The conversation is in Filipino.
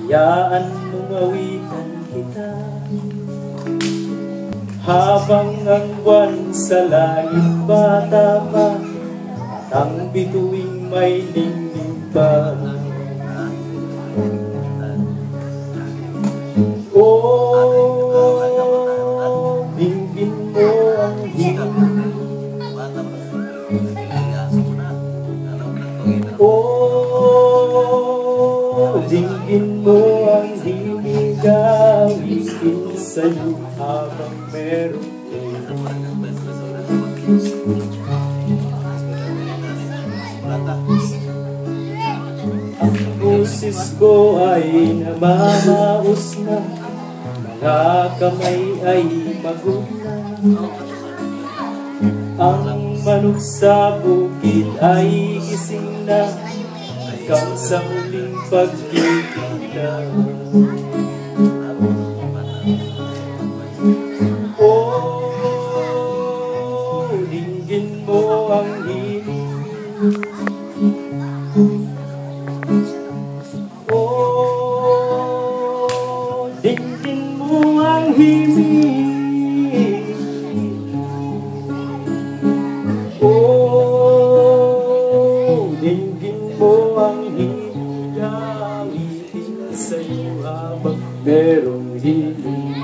Hayaan mong awitan kita habang ang buwan sa langit bata pa at ang bituing may ningning pa. Oh, dinggin mo ang himig. Oh, dinggin mo ang himig, awitin sa'yo habang meron. Ang boses ko ay namamaos na, mga kamay ay magulang. Ang manok sa bukid ay gising na hanggang sa muling pagkikita. Oh, dinggin mo ang himig. Oh, dinggin mo ang himig. Oh, dinggin mo ang himig, awitin sa'yo habang merong himig.